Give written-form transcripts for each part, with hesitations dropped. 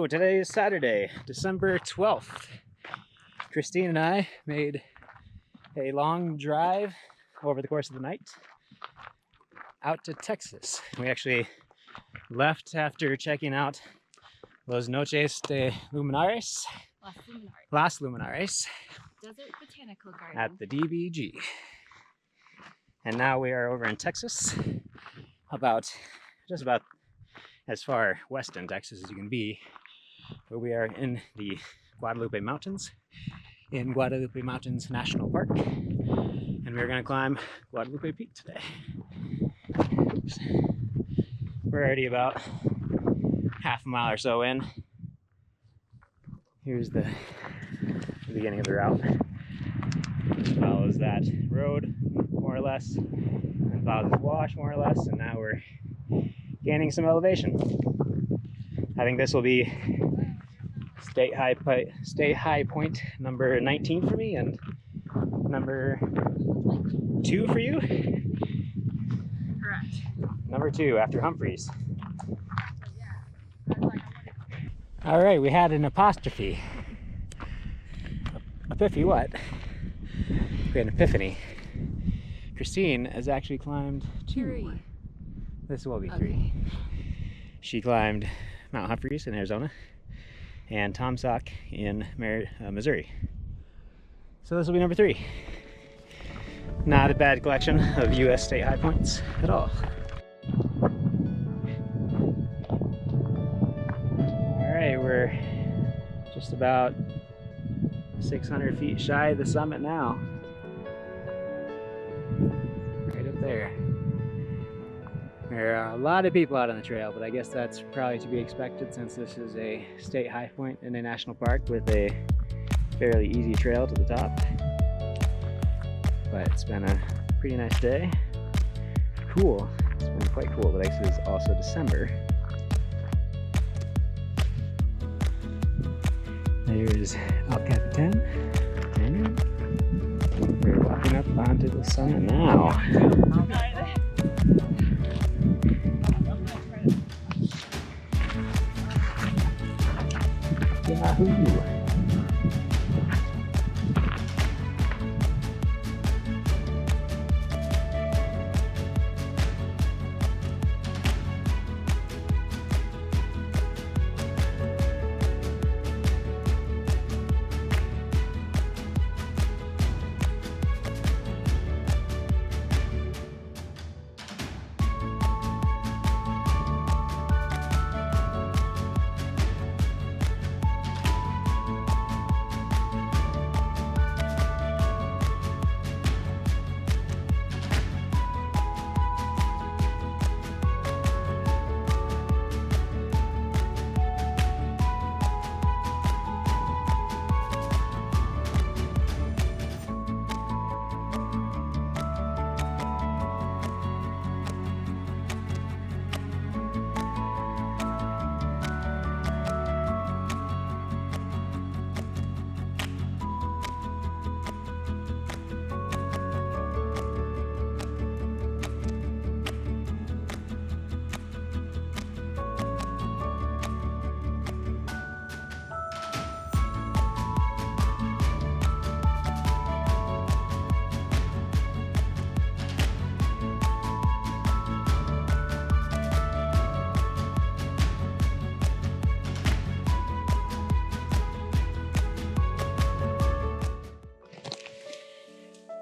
today is Saturday, December 12th. Christine and I made a long drive over the course of the night out to Texas. We actually left after checking out Los Noches de Luminares, Las Luminares, Desert Botanical Garden at the DBG. And now we are over in Texas, just about as far west in Texas as you can be, where we are in the Guadalupe Mountains, in Guadalupe Mountains National Park, and we're going to climb Guadalupe Peak today. We're already about half a mile or so in. Here's the beginning of the route. It follows that road more or less, and follows this wash more or less, and now we're gaining some elevation. I think this will be state high point number 19 for me and number 2 for you. Correct. Number 2 after Humphreys. All right, we had an apostrophe. Epiphany what? We had an epiphany. Christine has actually climbed 2. 3. This will be 3. She climbed Mount Humphreys in Arizona and Tom Sock in Missouri. So this will be number 3. Not a bad collection of U.S. state high points at all. All right, we're just about 600 feet shy of the summit now. Right up there. There are a lot of people out on the trail, but I guess that's probably to be expected since this is a state high point in a national park with a fairly easy trail to the top. But it's been a pretty nice day. Cool. It's been quite cool, but this is also December. There's El Capitan, and we're walking up onto the summit now. Yahoo!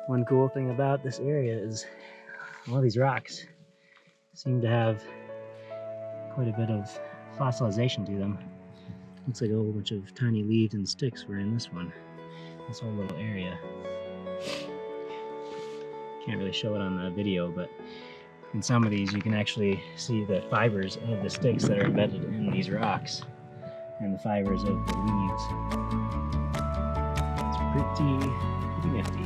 One cool thing about this area is all these rocks seem to have quite a bit of fossilization to them. Looks like a whole bunch of tiny leaves and sticks were in this one, this whole little area. Can't really show it on the video, but in some of these you can actually see the fibers of the sticks that are embedded in these rocks and the fibers of the leaves. It's pretty nifty.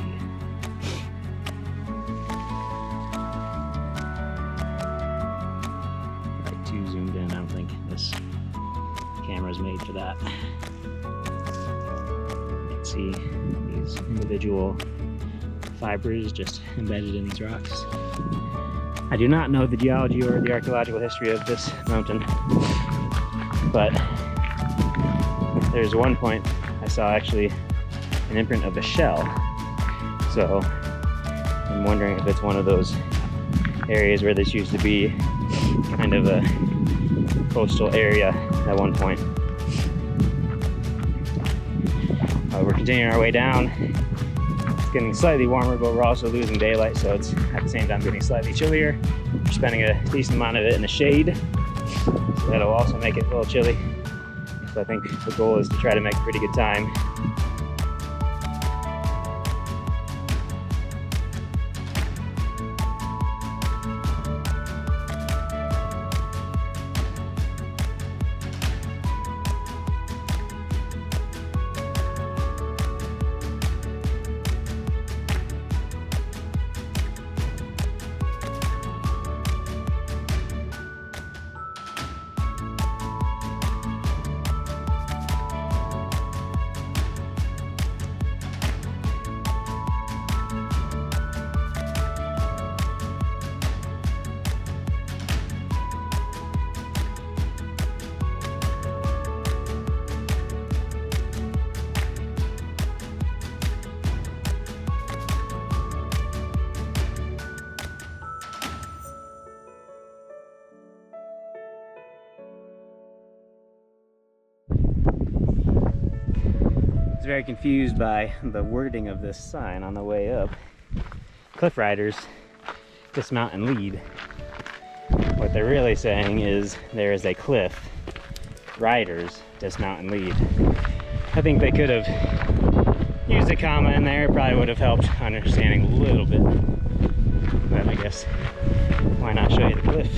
Too zoomed in, I don't think this camera's made for that. You can see these individual fibers just embedded in these rocks. I do not know the geology or the archaeological history of this mountain, but there's one point I saw actually an imprint of a shell. So I'm wondering if it's one of those areas where this used to be kind of a coastal area at one point. We're continuing our way down. It's getting slightly warmer, but we're also losing daylight, so it's at the same time getting slightly chillier. We're spending a decent amount of it in the shade, so that'll also make it a little chilly. So I think the goal is to try to make a pretty good time. I was very confused by the wording of this sign on the way up. Cliff riders dismount and lead. What they're really saying is there is a cliff. Riders dismount and lead. I think they could have used a comma in there. It probably would have helped understanding a little bit. But I guess why not show you the cliff?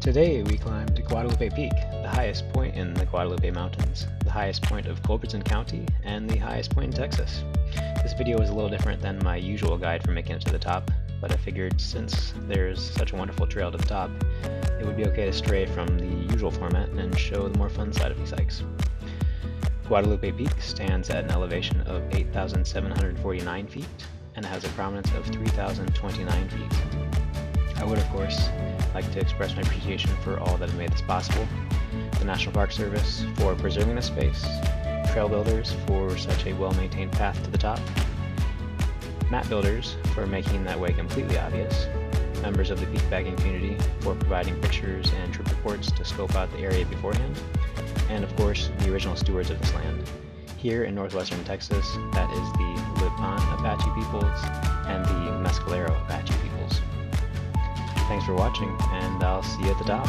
Today we climbed Guadalupe Peak, the highest point in the Guadalupe Mountains, the highest point of Culbertson County, and the highest point in Texas. This video is a little different than my usual guide for making it to the top, but I figured since there's such a wonderful trail to the top, it would be okay to stray from the usual format and show the more fun side of these hikes. Guadalupe Peak stands at an elevation of 8,749 feet and has a prominence of 3,029 feet. I would, of course, like to express my appreciation for all that have made this possible, the National Park Service for preserving the space, trail builders for such a well-maintained path to the top, map builders for making that way completely obvious, members of the peakbagging community for providing pictures and trip reports to scope out the area beforehand, and of course the original stewards of this land. Here in northwestern Texas, that is the Lipan Apache peoples and the Mescalero Apache peoples. Thanks for watching, and I'll see you at the top.